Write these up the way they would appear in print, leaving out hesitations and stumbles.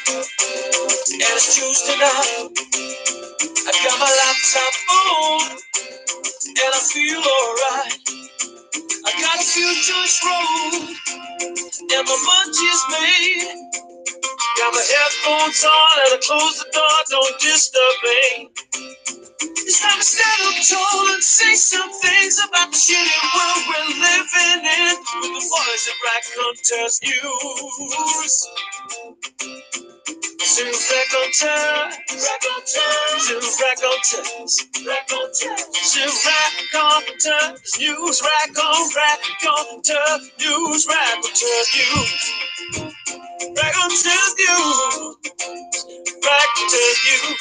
And it's Tuesday night. I got my laptop on, and I feel alright. I got a few joints rolled, and my lunch is made. Got my headphones on, and I close the door, don't disturb me. It's time to stand up tall and say some things about the shitty world we're living in. With the boys at Raconteurs News. To Raconteurs, Raconteurs, to Raconteurs, Raconteurs, to Raconteurs News, Raconteurs News, Raconteurs News, Raconteurs News, Raconteurs News.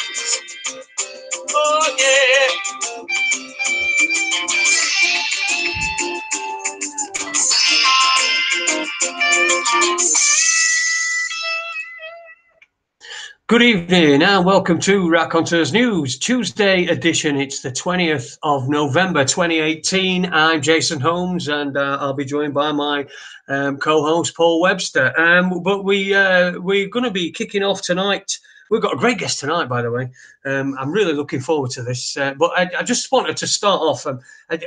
Oh yeah. Good evening and welcome to Raconteurs News, Tuesday edition. It's the 20th of November 2018. I'm Jason Holmes and I'll be joined by my co-host Paul Webster. But we're going to be kicking off tonight. We've got a great guest tonight, by the way. I'm really looking forward to this. But I just wanted to start off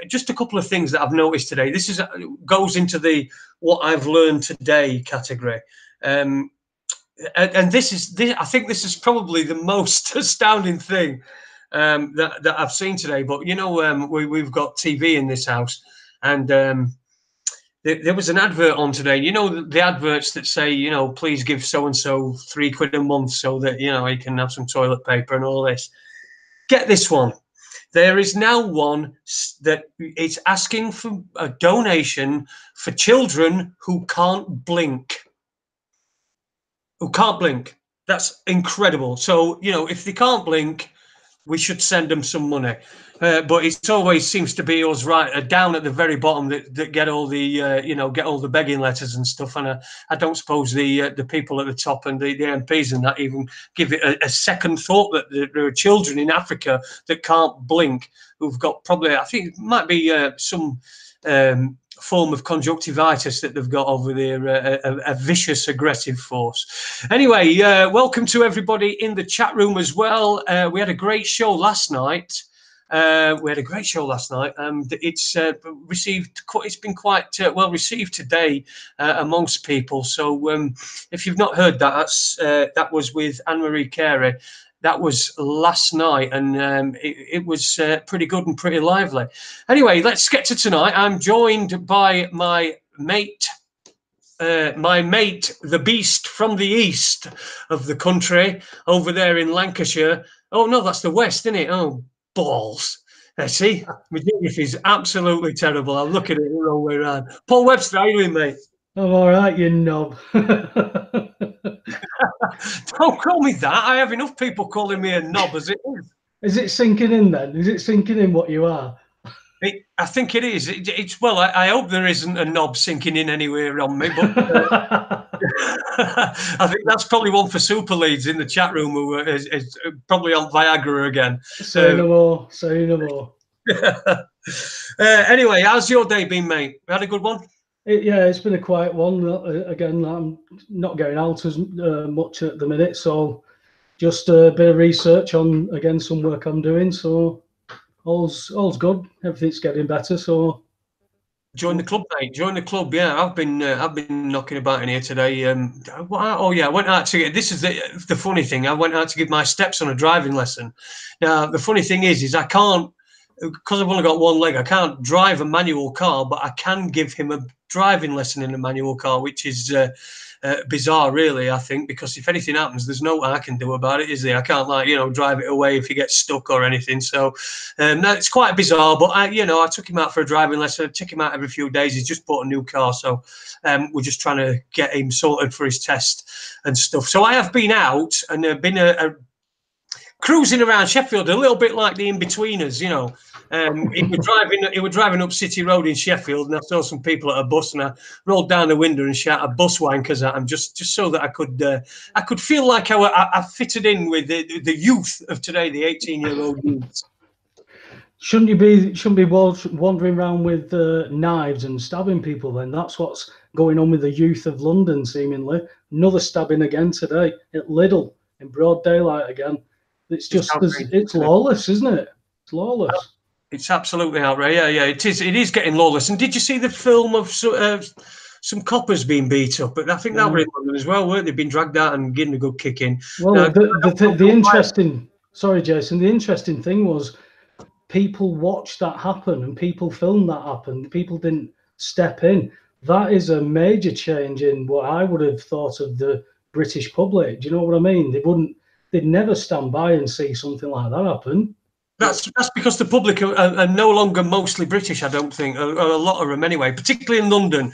just a couple of things that I've noticed today. This goes into the what I've learned today category. And this I think this is probably the most astounding thing that I've seen today. But you know, we've got TV in this house, and there was an advert on today. You know, the adverts that say, you know, please give so and so £3 a month so that, you know, he can have some toilet paper and all this. Get this one. There is now one that it's asking for a donation for children who can't blink. Who can't blink. That's incredible. So, you know, if they can't blink, we should send them some money. But it always seems to be us right down at the very bottom that get all the, you know, get all the begging letters and stuff. And I don't suppose the people at the top and the MPs and that even give it a second thought that there are children in Africa that can't blink, who've got probably, I think it might be some form of conjunctivitis that they've got over there, a vicious, aggressive force. Anyway, welcome to everybody in the chat room as well. We had a great show last night. It's been quite well received today amongst people. So if you've not heard that, that was with Anne-Marie Carey. That was last night, and it was pretty good and pretty lively. Anyway, let's get to tonight. I'm joined by my mate, the beast from the east of the country, over there in Lancashire. Oh, no, that's the west, isn't it? Oh, balls. See, my geography's absolutely terrible. I'm looking at it the wrong way around. Paul Webster, how are you doing, mate? I'm all right, you knob. Don't call me that. I have enough people calling me a knob as it is. Is it sinking in then? Is it sinking in what you are? I think it is. It's well, I hope there isn't a knob sinking in anywhere on me, but I think that's probably one for super leads in the chat room who is probably on Viagra again. Say no more. Say no more. Anyway, how's your day been, mate? Had a good one? Yeah, it's been a quiet one. Again, I'm not going out as much at the minute, so just a bit of research on, again, some work I'm doing. So all's good. Everything's getting better. So join the club, mate. Join the club. Yeah, I've been knocking about in here today. Oh yeah, I went out to get. This is the funny thing. I went out to give my stepson a driving lesson. Now the funny thing is I can't, because I've only got one leg, I can't drive a manual car, but I can give him a driving lesson in a manual car, which is bizarre, really, I think, because if anything happens, there's no I can do about it, is there? I can't, like, you know, drive it away if he gets stuck or anything. So it's quite bizarre, but I took him out for a driving lesson. I take him out every few days. He's just bought a new car, so we're just trying to get him sorted for his test and stuff. So I have been out and been cruising around Sheffield, a little bit like the in-betweeners, you know. He was driving up City Road in Sheffield, and I saw some people at a bus, and I rolled down the window and shouted "bus wankers" at them, just so that I could feel like I fitted in with the youth of today, the 18-year-old youth. Shouldn't you be wandering around with knives and stabbing people? Then that's what's going on with the youth of London, seemingly. Another stabbing again today at Lidl in broad daylight again. It's just, it's lawless, isn't it? It's lawless. It's absolutely outrageous. Yeah, yeah, it is. It is getting lawless. And did you see the film of some coppers being beat up? But I think that were in London as well, weren't they? Been dragged out and given a good kick in. Well, the interesting, sorry, Jason, the interesting thing was people watched that happen and people filmed that happen. People didn't step in. That is a major change in what I would have thought of the British public. Do you know what I mean? They'd never stand by and see something like that happen. That's because the public are no longer mostly British, I don't think, or a lot of them anyway, particularly in London,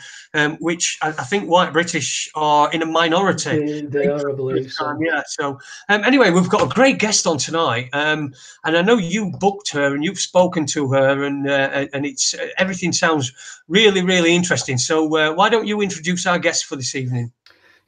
which I think white British are in a minority. They are, I believe so. Yeah, so anyway, we've got a great guest on tonight, and I know you booked her and you've spoken to her, and it's everything sounds really, really interesting. So why don't you introduce our guest for this evening?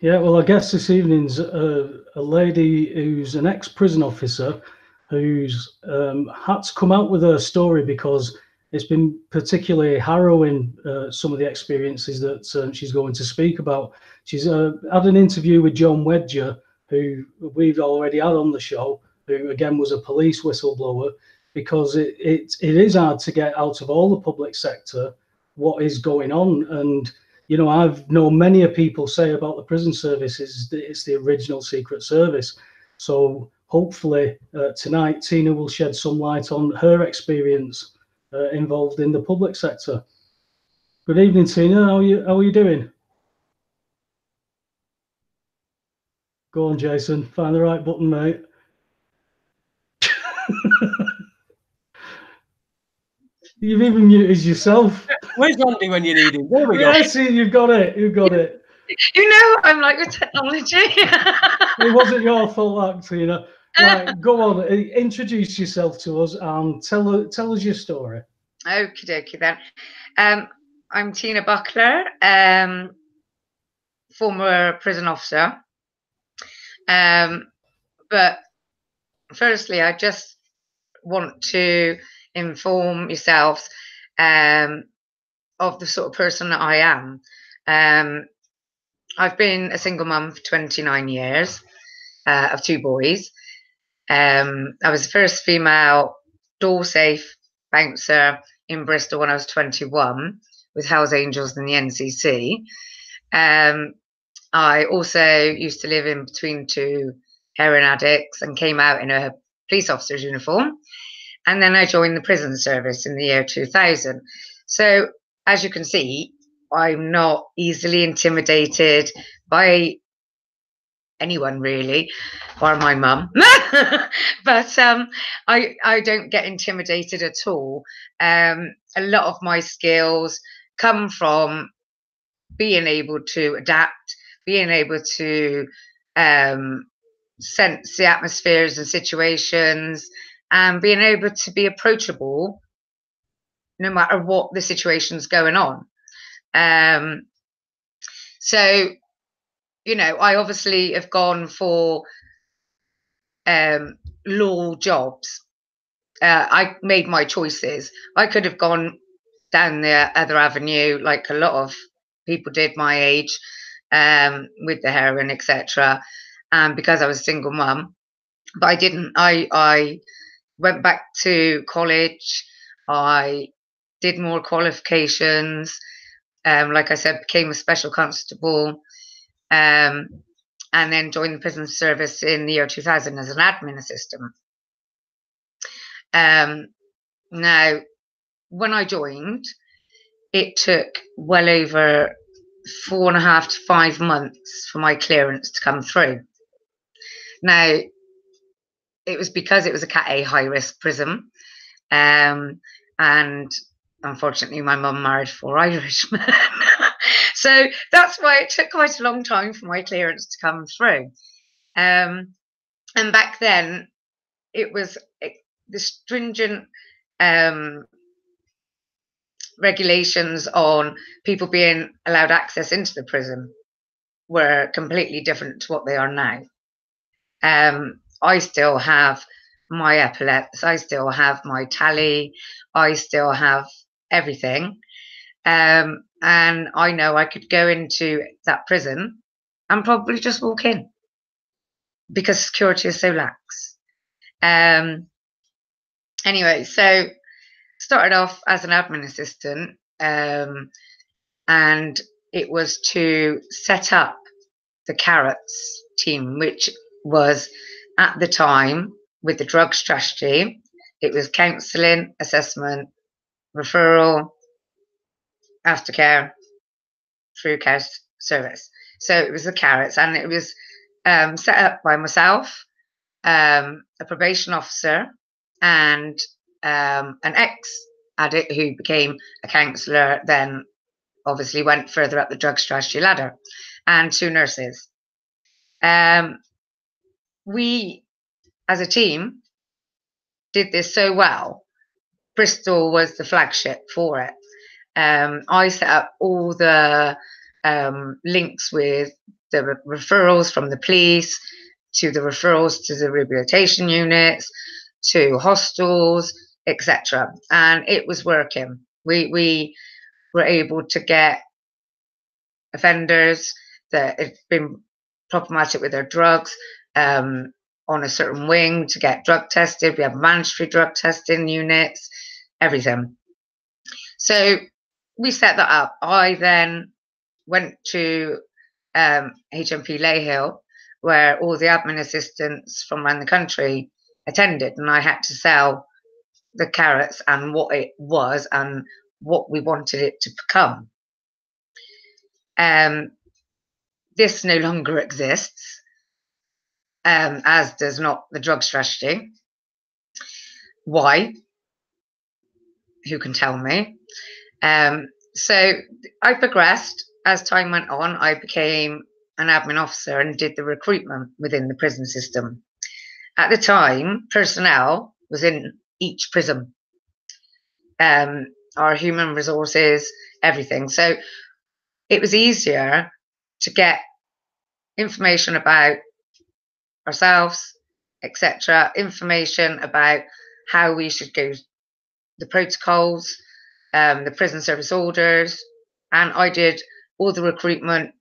Yeah, well, our guest this evening's a lady who's an ex-prison officer who's had to come out with her story because it's been particularly harrowing, some of the experiences that she's going to speak about. She's had an interview with John Wedger, who we've already had on the show, who again was a police whistleblower, because it is hard to get out of all the public sector what is going on. And you know, I've known many people say about the prison service is it's the original Secret Service. So hopefully tonight Teena will shed some light on her experience involved in the public sector. Good evening, Teena. How are you doing? Go on, Jason. Find the right button, mate. You've even muted yourself. Where's Andy when you need him? There we go. See, you've got it. You've got it. You know, I'm like with technology. It wasn't your fault, actually. Right, go on. Introduce yourself to us and tell us your story. Okie dokie then. I'm Teena Buckley, former prison officer. But firstly, I just want to inform yourselves of the sort of person that I am. I've been a single mum for 29 years of 2 boys. I was the first female door safe bouncer in Bristol when I was 21 with Hells Angels and the NCC. I also used to live in between 2 heroin addicts and came out in a police officer's uniform. And then I joined the prison service in the year 2000. So as you can see, I'm not easily intimidated by anyone really, or my mum. But I don't get intimidated at all. A lot of my skills come from being able to adapt, being able to sense the atmospheres and situations, and being able to be approachable no matter what the situation's going on. So, you know, I obviously have gone for law jobs. I made my choices. I could have gone down the other avenue like a lot of people did my age, with the heroin, etc. Because I was a single mum, but I didn't. I went back to college. I did more qualifications. Like I said, became a special constable, and then joined the prison service in the year 2000 as an admin assistant. Now, when I joined, it took well over 4.5 to 5 months for my clearance to come through. Now, it was because it was a Cat A high-risk prison, and unfortunately, my mum married 4 Irishmen. So that's why it took quite a long time for my clearance to come through. And back then, it was the stringent regulations on people being allowed access into the prison were completely different to what they are now. I still have my epaulets, I still have my tally, I still have everything. And I know I could go into that prison and probably just walk in because security is so lax. Anyway, so started off as an admin assistant, and it was to set up the Carrots team, which was at the time with the drug strategy. It was counselling, assessment, referral, aftercare, through care service. So it was the Carrots, and it was set up by myself, a probation officer, and an ex-addict who became a counsellor, then obviously went further up the drug strategy ladder, and 2 nurses. We, as a team, did this so well. Bristol was the flagship for it. I set up all the links with the referrals from the police, to the referrals to the rehabilitation units, to hostels, etc. And it was working. We were able to get offenders that had been problematic with their drugs on a certain wing to get drug tested. We have mandatory drug testing units, everything. So we set that up. I then went to HMP Hill, where all the admin assistants from around the country attended, and I had to sell the Carrots and what it was and what we wanted it to become. This no longer exists, as does not the drug strategy. Why? Who can tell me? So I progressed as time went on. I became an admin officer and did the recruitment within the prison system. At the time, personnel was in each prison, our human resources, everything. So it was easier to get information about ourselves, etc., information about how we should go, the protocols, the prison service orders, and I did all the recruitment,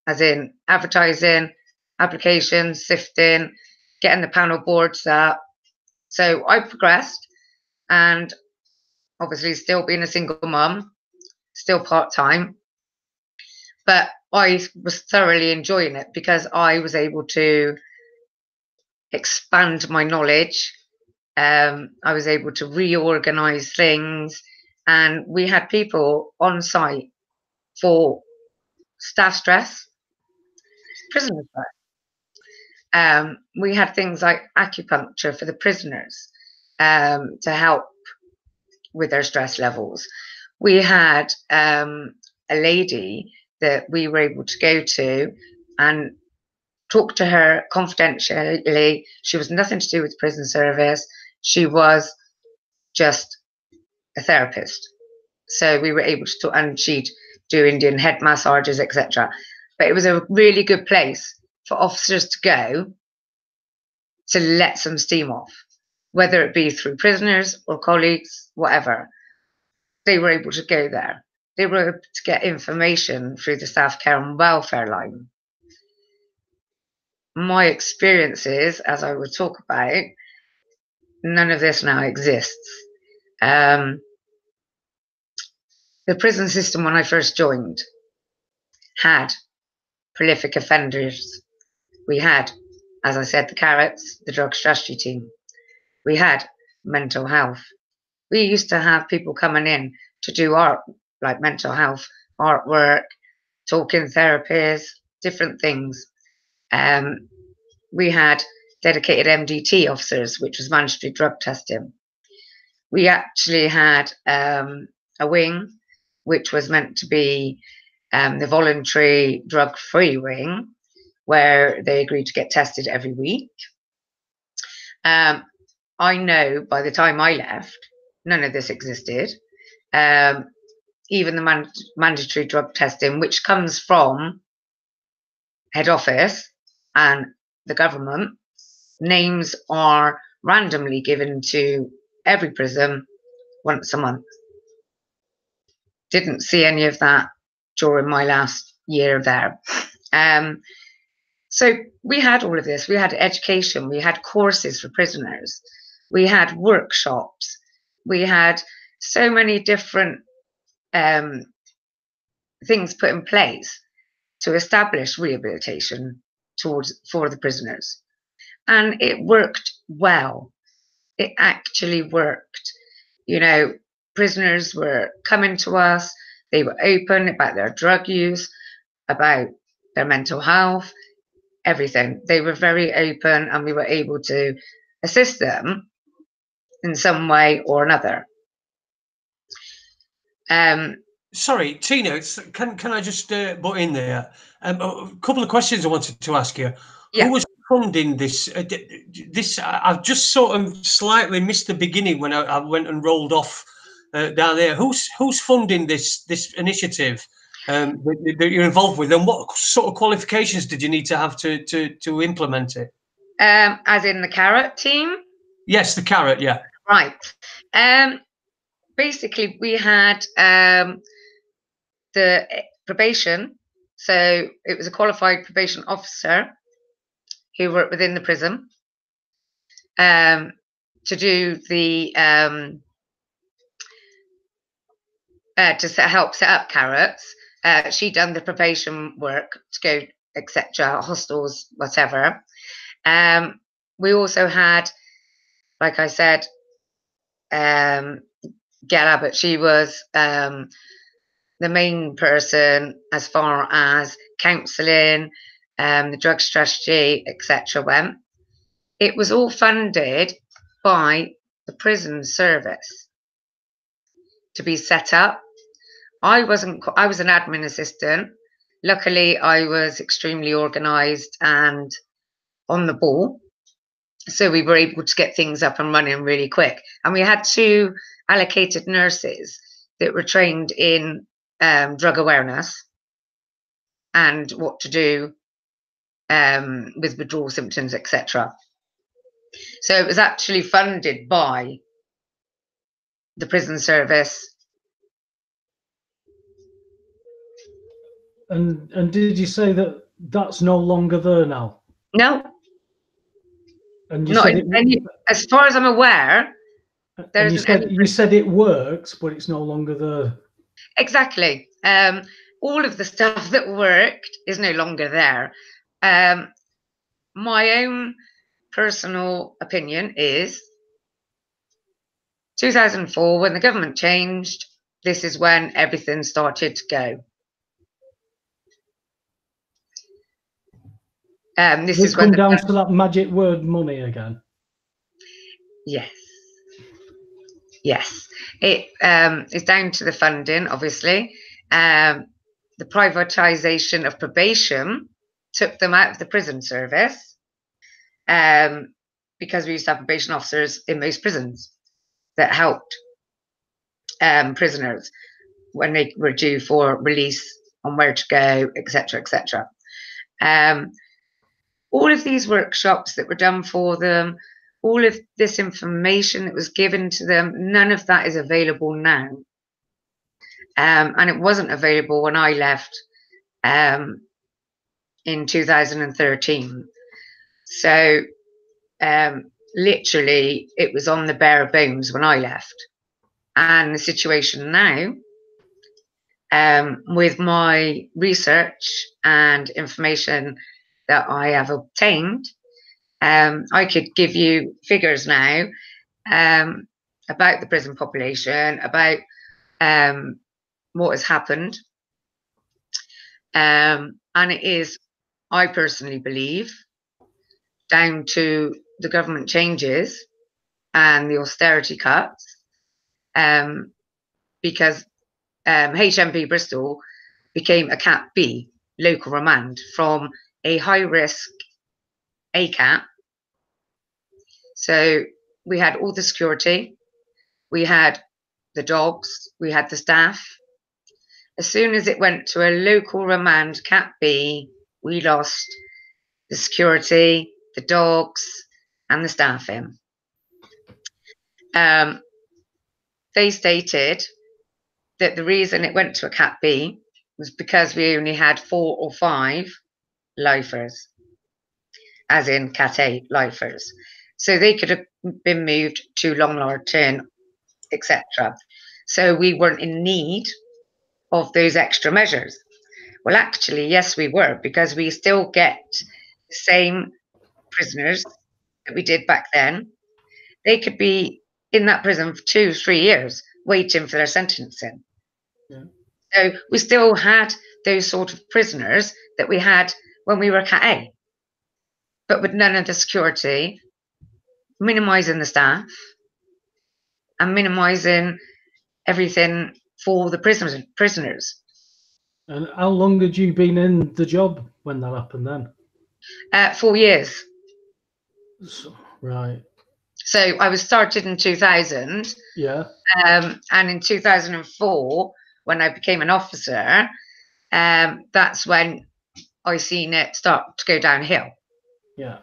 as in advertising, applications, sifting, getting the panel boards up. So I progressed, and obviously still being a single mum, still part-time, but I was thoroughly enjoying it because I was able to expand my knowledge. I was able to reorganize things, and we had people on site for staff stress, prisoner stress. We had things like acupuncture for the prisoners to help with their stress levels. We had a lady that we were able to go to and talk to her confidentially. She was nothing to do with prison service. She was just a therapist. So we were able to talk, and she'd do Indian head massages, etc. But it was a really good place for officers to go to let some steam off, whether it be through prisoners or colleagues, whatever. They were able to go there. They were able to get information through the staff care and welfare line. My experiences, as I would talk about, none of this now exists. The prison system, when I first joined, had prolific offenders. We had, as I said, the Carrots, the drug strategy team. We had mental health. We used to have people coming in to do art, like mental health, artwork, talking therapies, different things. We had dedicated MDT officers, which was mandatory drug testing. We actually had a wing, which was meant to be the voluntary drug-free wing, where they agreed to get tested every week. I know by the time I left, none of this existed. Even the mandatory drug testing, which comes from head office and the government, names are randomly given to every prison once a month. didn't see any of that during my last year there. So we had all of this. We had education. We had courses for prisoners. We had workshops. We had so many different things put in place to establish rehabilitation for the prisoners. And it worked well. It actually worked. You know, prisoners were coming to us. They were open about their drug use, about their mental health, everything. They were very open, and we were able to assist them in some way or another. Sorry, Teena, can I just butt in there? A couple of questions I wanted to ask you. Yeah. Who was funding this? I've just sort of slightly missed the beginning when I went and rolled off down there. Who's funding this initiative that you're involved with, and what sort of qualifications did you need to have to implement it? As in the Carrot team? Yes, the Carrot. Yeah. Right. Basically, we had the probation. So it was a qualified probation officer who worked within the prison to do the help set up Carrots. She done the probation work to go, etc., hostels, whatever. We also had, like I said, Gela, but she was the main person as far as counselling, the drug strategy, etc. went. It was all funded by the prison service to be set up. I was an admin assistant. Luckily, I was extremely organised and on the ball. So we were able to get things up and running really quick. And we had 2 allocated nurses that were trained in drug awareness and what to do with withdrawal symptoms, etc. So it was actually funded by the prison service. And did you say that that's no longer there now? No. And you Not said as far as I'm aware, there you said it works, but it's no longer there. Exactly. All of the stuff that worked is no longer there. My own personal opinion is 2004, when the government changed, this is when everything started to go. This is when down to that magic word money again. Yes. Yes. It is down to the funding, obviously. The privatisation of probation took them out of the prison service because we used to have probation officers in most prisons that helped prisoners when they were due for release, on where to go, etc., etc. All of these workshops that were done for them, all of this information that was given to them, none of that is available now. And it wasn't available when I left in 2013. So literally, it was on the bare bones when I left. And the situation now, with my research and information that I have obtained, I could give you figures now about the prison population, about what has happened. And it is, I personally believe, down to the government changes and the austerity cuts, because HMP Bristol became a Cat B, local remand, from a high risk ACAT. So we had all the security, we had the dogs, we had the staff. As soon as it went to a local remand Cat B, we lost the security, the dogs, and the staffing. They stated that the reason it went to a Cat B was because we only had 4 or 5 lifers, as in Cat A lifers. So they could have been moved to Longlarton, etc. So we weren't in need of those extra measures. Well, actually, yes, we were, because we still get the same prisoners that we did back then. They could be in that prison for 2 or 3 years waiting for their sentencing. Yeah. So we still had those sort of prisoners that we had when we were Cat A, but with none of the security, minimising the staff and minimising everything for the prisoners. And how long had you been in the job when that happened then? 4 years. So, right. So I was started in 2000. Yeah. And in 2004, when I became an officer, that's when I seen it start to go downhill. Yeah.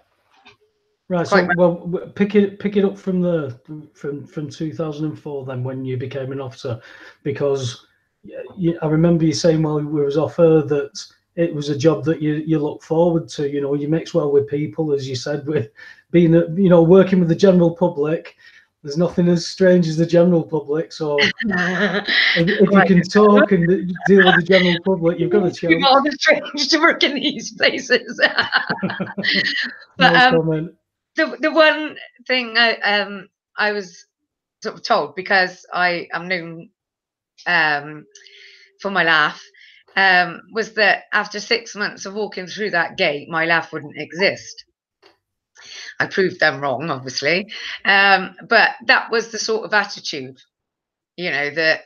Right. Quite So, well, pick it up from from 2004 then, when you became an officer, because I remember you saying while we was off air that it was a job that you look forward to. You know, you mix well with people, as you said, with being working with the general public. There's nothing as strange as the general public. So if you can talk and deal with the general public, you've got a chance. It's rather strange to work in these places. But no comment. The one thing I was sort of told, because I am known for my laugh, was that after 6 months of walking through that gate, my laugh wouldn't exist. I proved them wrong, obviously, but that was the sort of attitude, that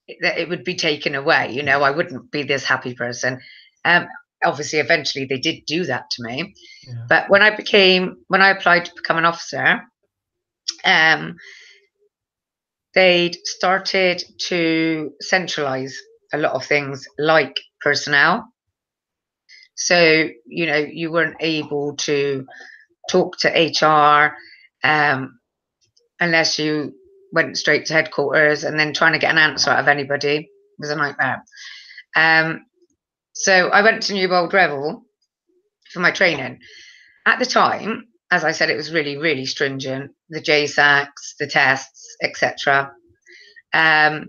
it would be taken away. I wouldn't be this happy person. Obviously, eventually they did do that to me. Yeah. But when I applied to become an officer, they'd started to centralise a lot of things like personnel. So, you weren't able to talk to HR unless you went straight to headquarters, and then trying to get an answer out of anybody was a nightmare. So I went to New Bold Revel for my training. At the time, as I said, it was really, really stringent. The JSACs, the tests, etc. And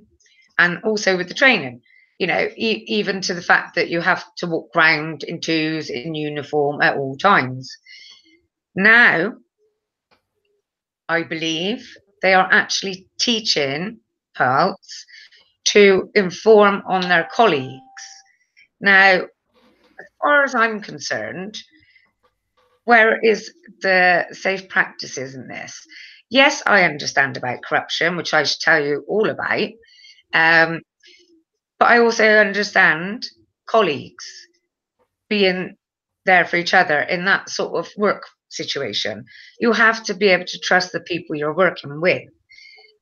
also with the training, even to the fact that you have to walk around in twos in uniform at all times. Now, I believe they are actually teaching PALTs to inform on their colleagues. Now, as far as I'm concerned, where is the safe practices in this? Yes, I understand about corruption, which I should tell you all about. But I also understand colleagues being there for each other in that sort of work situation. You have to be able to trust the people you're working with.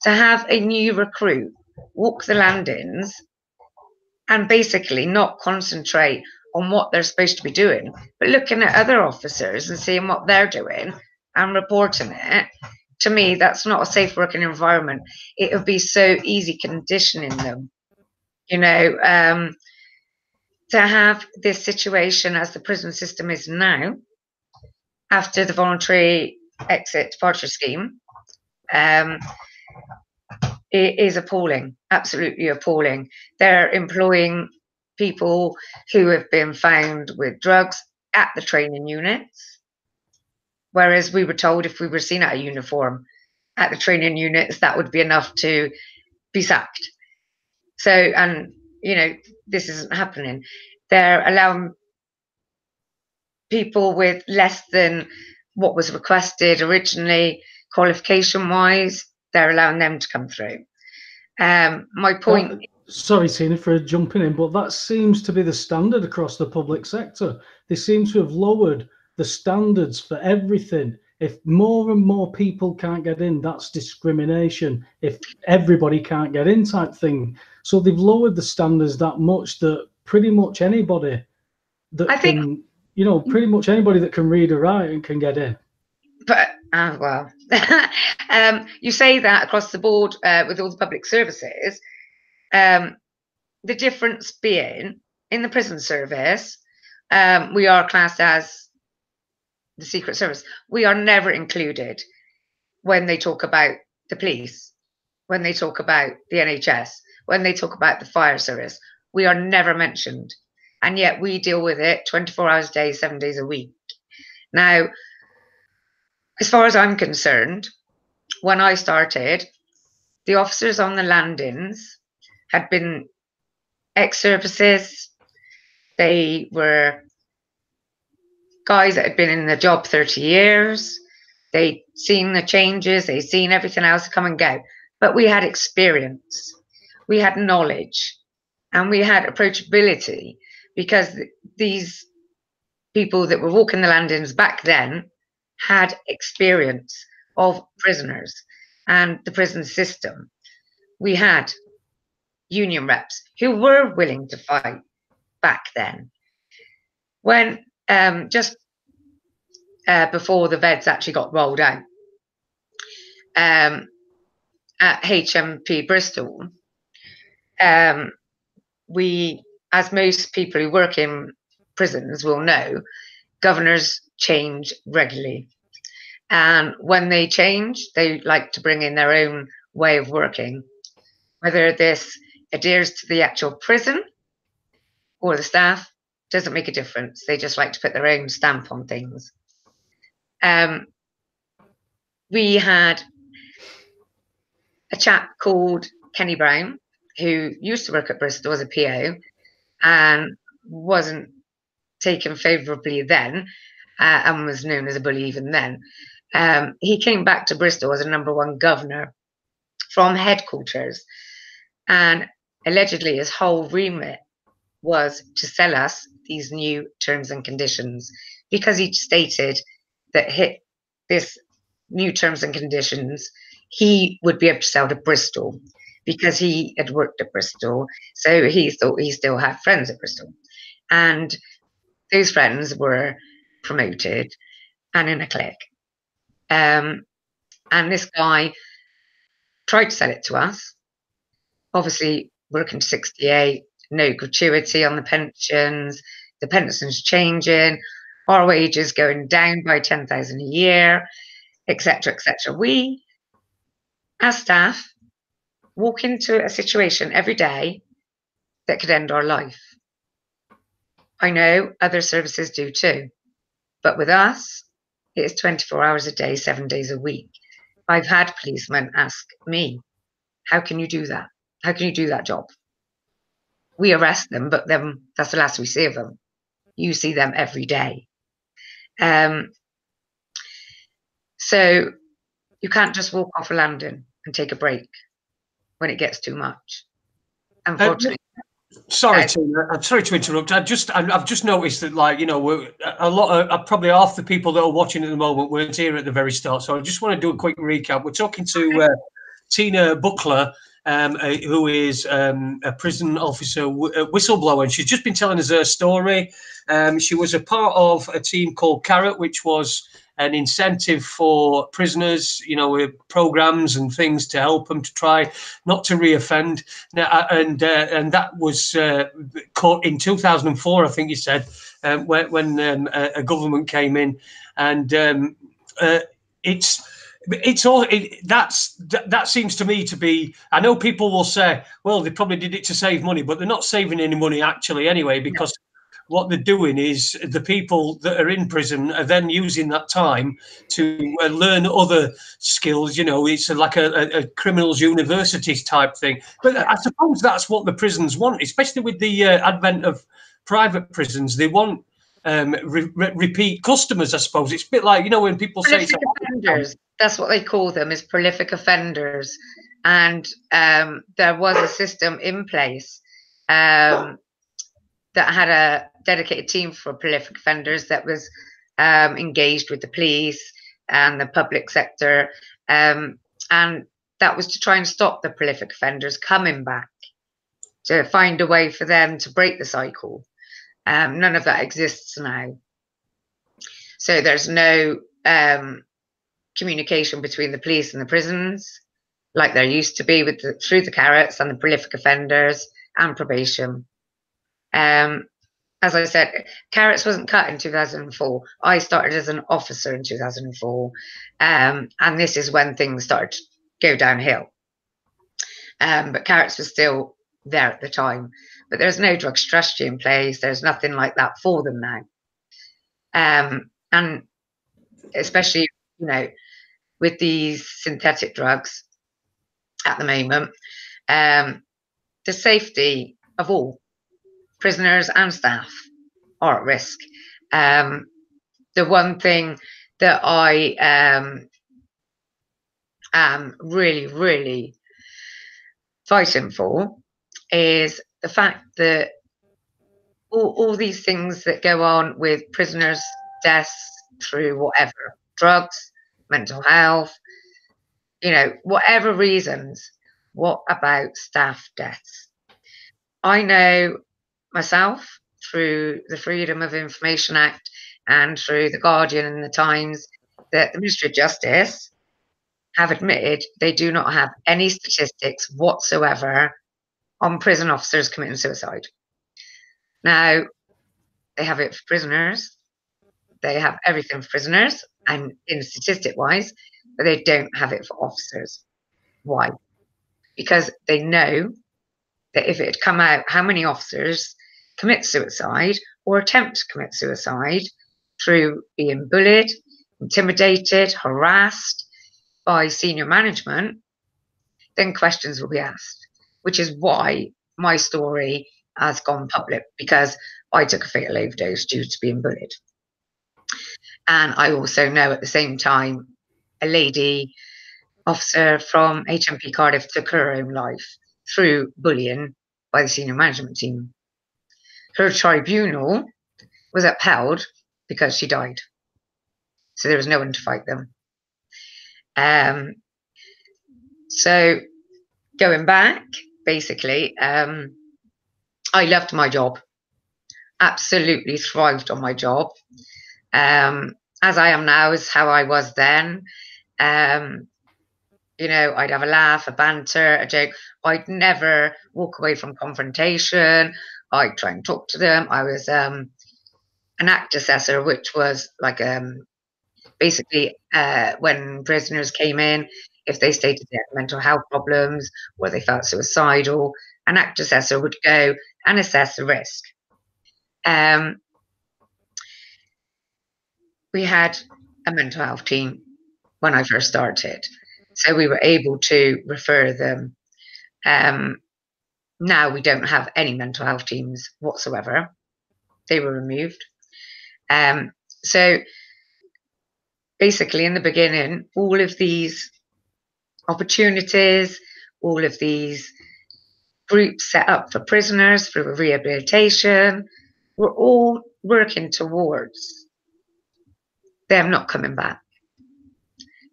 To have a new recruit walk the landings and basically not concentrate on what they're supposed to be doing, but looking at other officers and seeing what they're doing and reporting it, to me, that's not a safe working environment. It would be so easy conditioning them, to have this situation as the prison system is now, after the voluntary exit departure scheme. It is appalling, absolutely appalling. They're employing people who have been found with drugs at the training units, whereas we were told if we were seen at a uniform at the training units, that would be enough to be sacked. So, and this isn't happening. They're allowing people with less than what was requested originally, qualification-wise, they're allowing them to come through. My point... Sorry, Teena, for jumping in, but that seems to be the standard across the public sector. They seem to have lowered the standards for everything. If more and more people can't get in, that's discrimination. If everybody can't get in, type thing. So they've lowered the standards that much that pretty much anybody that pretty much anybody that can read or write and can get in. But you say that across the board with all the public services, The difference being, in the prison service, we are classed as the Secret Service. We are never included when they talk about the police, when they talk about the NHS, when they talk about the fire service. We are never mentioned. And yet we deal with it 24 hours a day, 7 days a week. Now, as far as I'm concerned, when I started, the officers on the landings had been ex-services. They were guys that had been in the job 30 years. They'd seen the changes. They'd seen everything else come and go. But we had experience. We had knowledge. And we had approachability, because these people that were walking the landings back then had experience of prisoners and the prison system. We had union reps who were willing to fight back then. When just before the Veds actually got rolled out at HMP Bristol, we, as most people who work in prisons will know, governors change regularly. And when they change, they like to bring in their own way of working. Whether this adheres to the actual prison or the staff doesn't make a difference. They just like to put their own stamp on things. We had a chap called Kenny Brown, who used to work at Bristol as a PO and wasn't taken favourably then, and was known as a bully even then. He came back to Bristol as a #1 governor from headquarters, and allegedly his whole remit was to sell us these new terms and conditions, because he stated that hit this new terms and conditions, he would be able to sell to Bristol, because he had worked at Bristol, so he thought he still had friends at Bristol, and those friends were promoted and in a clique. And this guy tried to sell it to us. Obviously, working to 68, no gratuity on the pensions changing, our wages going down by 10,000 a year, etc., etc. We, as staff, walk into a situation every day that could end our life. I know other services do too, but with us, it's 24 hours a day, 7 days a week. I've had policemen ask me, how can you do that? How can you do that job? We arrest them, but then that's the last we see of them. You see them every day. So you can't just walk off a landing and take a break when it gets too much. Unfortunately. Sorry, Teena. I'm sorry to interrupt. I've just noticed that, like, you know, a lot of probably half the people that are watching at the moment weren't here at the very start. So I just want to do a quick recap. We're talking to Teena Buckley, who is a prison officer, whistleblower, and she's just been telling us her story. She was a part of a team called Carrot, which was an incentive for prisoners, you know, with programs and things to help them to try not to reoffend. And that was caught in 2004, I think you said, when a government came in, and that seems to me to be. I know people will say, well, they probably did it to save money, but they're not saving any money actually anyway, because what they're doing is the people that are in prison are then using that time to learn other skills. You know, it's like a criminals' universities type thing. But I suppose that's what the prisons want, especially with the advent of private prisons. They want repeat customers, I suppose. It's a bit like, you know, when people say offenders, that's what they call them, is prolific offenders. And there was a system in place that had a dedicated team for prolific offenders that was engaged with the police and the public sector. And that was to try and stop the prolific offenders coming back, to find a way for them to break the cycle. None of that exists now. So there's no communication between the police and the prisons. like there used to be with through the carrots and the prolific offenders and probation. As I said, carrots wasn't cut in 2004. I started as an officer in 2004, and this is when things started to go downhill. But carrots was still there at the time. But there's no drug strategy in place. There's nothing like that for them now. And especially, you know, with these synthetic drugs at the moment, the safety of all prisoners and staff are at risk. The one thing that I am really, really fighting for is the fact that all these things that go on with prisoners' deaths through whatever, drugs, mental health, you know, whatever reasons, what about staff deaths? I know myself through the Freedom of Information Act and through the Guardian and the Times that the Ministry of Justice have admitted they do not have any statistics whatsoever on prison officers committing suicide. Now, they have it for prisoners. They have everything for prisoners and in statistic-wise, but they don't have it for officers. Why? Because they know that if it had come out how many officers commit suicide or attempt to commit suicide through being bullied, intimidated, harassed by senior management, then questions will be asked, which is why my story has gone public, because I took a fatal overdose due to being bullied. And I also know at the same time, a lady officer from HMP Cardiff took her own life through bullying by the senior management team. Her tribunal was upheld because she died. So there was no one to fight them. So going back, basically, I loved my job. Absolutely thrived on my job. As I am now is how I was then. You know, I'd have a laugh, a banter, a joke. I'd never walk away from confrontation. I'd try and talk to them. I was an act assessor, which was like basically when prisoners came in, if they stated they had mental health problems or they felt suicidal, an act assessor would go and assess the risk. We had a mental health team when I first started, so we were able to refer them. Now we don't have any mental health teams whatsoever. They were removed. So basically in the beginning, all of these opportunities, all of these groups set up for prisoners through rehabilitation, were all working towards them not coming back.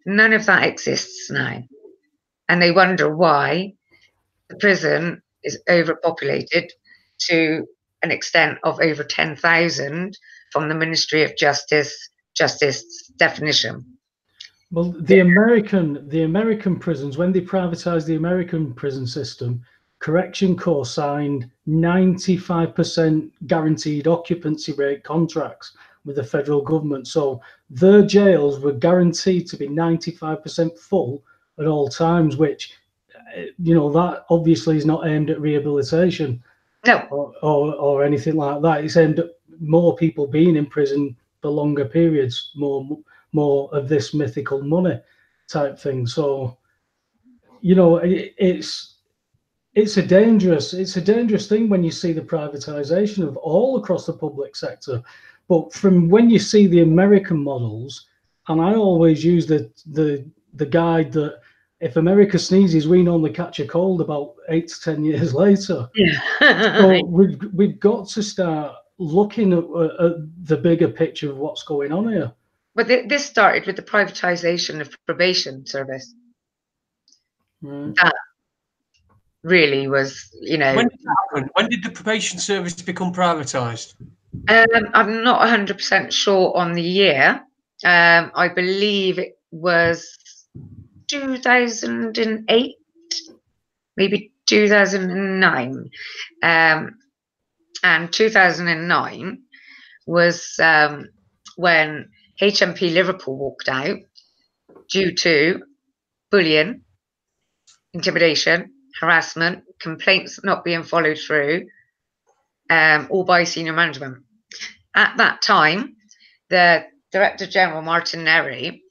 None of that exists now. And they wonder why the prison is overpopulated to an extent of over 10,000 from the Ministry of Justice definition. Well, the American prisons, when they privatized the American prison system, Correction Corps signed 95% guaranteed occupancy rate contracts with the federal government. So their jails were guaranteed to be 95% full at all times, which, you know, that obviously is not aimed at rehabilitation. No. Or anything like that. It's aimed at more people being in prison for longer periods, more of this mythical money type thing. So, you know, it's a dangerous thing when you see the privatization of all across the public sector. But from when you see the American models, and I always use the guide that if America sneezes, we normally catch a cold about 8 to 10 years later. Yeah. So we've got to start looking at the bigger picture of what's going on here. But this started with the privatization of probation service. Right. That really was, you know. When did that happen? When did the probation service become privatized? I'm not 100% sure on the year. I believe it was 2008, maybe 2009. And 2009 was when HMP Liverpool walked out due to bullying, intimidation, harassment, complaints not being followed through, all by senior management. At that time, the Director General, Martin Neri,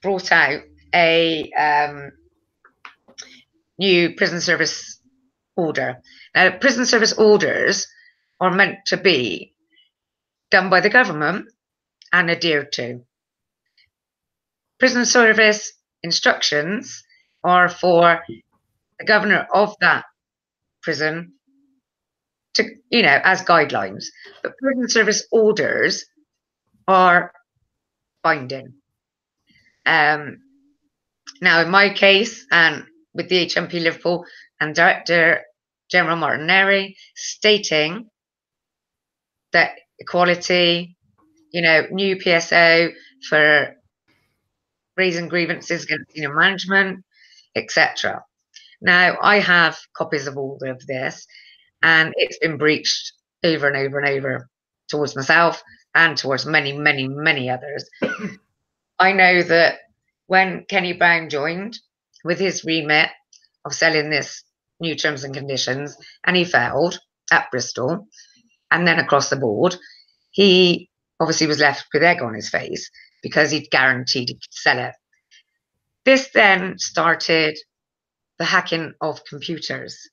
brought out a new prison service order. Now, prison service orders are meant to be done by the government and adhered to. Prison service instructions are for the governor of that prison to, as guidelines. But prison service orders are binding. Now, in my case, and with the HMP Liverpool and Director General Martin Neri stating that equality, new PSO for raising grievances against senior management, etc. Now, I have copies of all of this, and it's been breached over and over and over towards myself and towards many, many, many others. I know that when Kenny Brown joined with his remit of selling this new terms and conditions, and he failed at Bristol and then across the board, he obviously was left with egg on his face because he'd guaranteed he could sell it. This then started the hacking of computers.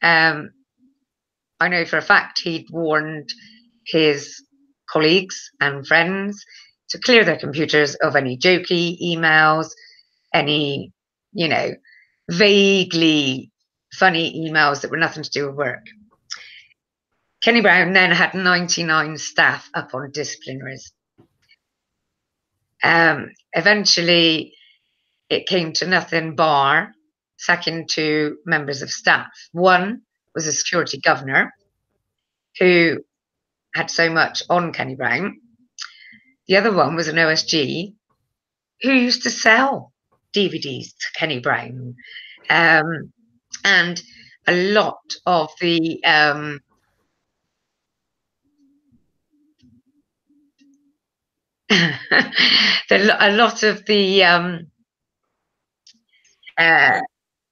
I know for a fact he'd warned his colleagues and friends to clear their computers of any jokey emails, any, vaguely funny emails that were nothing to do with work. Kenny Brown then had 99 staff up on disciplinaries. Eventually, it came to nothing bar sacking 2 members of staff. One was a security governor who had so much on Kenny Brown. The other one was an OSG who used to sell DVDs to Kenny Brown. And a lot of the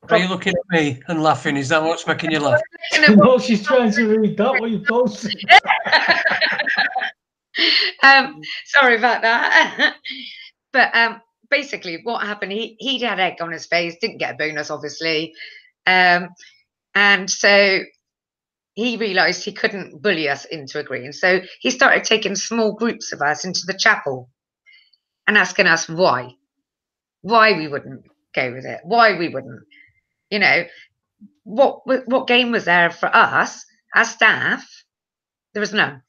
Are you looking at me and laughing? Is that what's making you laugh? No, she's trying to read that what you posted. Sorry about that. But basically what happened, he'd had egg on his face, didn't get a bonus obviously, and so he realised he couldn't bully us into agreeing. So he started taking small groups of us into the chapel and asking us why we wouldn't go with it, why we wouldn't, what gain was there for us as staff? There was none.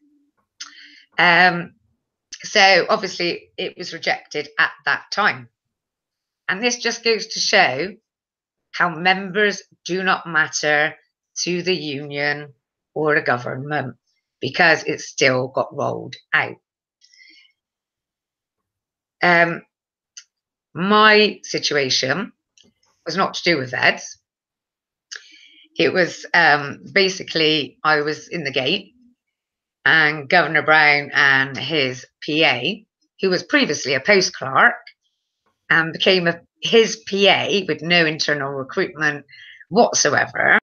So obviously it was rejected at that time. And this just goes to show how members do not matter to the union or the government, because it still got rolled out. My situation was not to do with VEDS. It was basically I was in the gate, and Governor Brown and his PA, who was previously a post clerk and became his PA with no internal recruitment whatsoever,